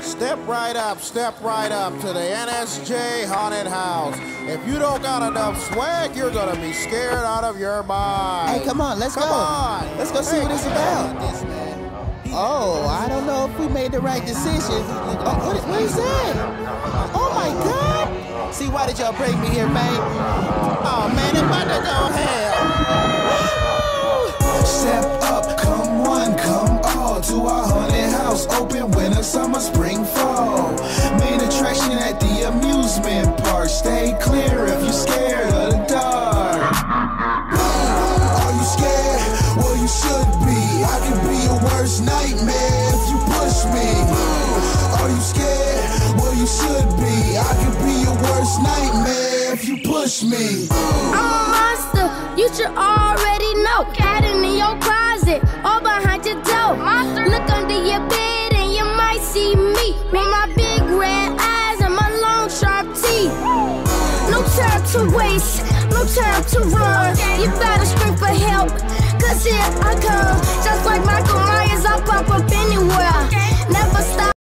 Step right up to the NSJ Haunted House. If you don't got enough swag, you're gonna be scared out of your mind. Hey, come on, let's go. Let's go see what it's about. Oh, I don't know if we made the right decision. Oh, what is that? Oh my God! See, why did y'all bring me here, man? Oh man, it's about to go hell. Step up, come one, come all to our haunted house. Open winter, summer, spring, fall. Main attraction at the amusement park. Stay clear if you're scared of the dark. Are you scared? Well, you should be. I can be your worst nightmare if you push me. Are you scared? Well, you should be. I can be your worst nightmare if you push me. I'm a monster, you should already know. Hiding in your closet, all behind your door. Look under your bed and you might see me. With my big red eyes and my long sharp teeth. No time to waste, no time to run. You better scream for help, cause here I come. Just like Michael Myers, I'll pop up anywhere.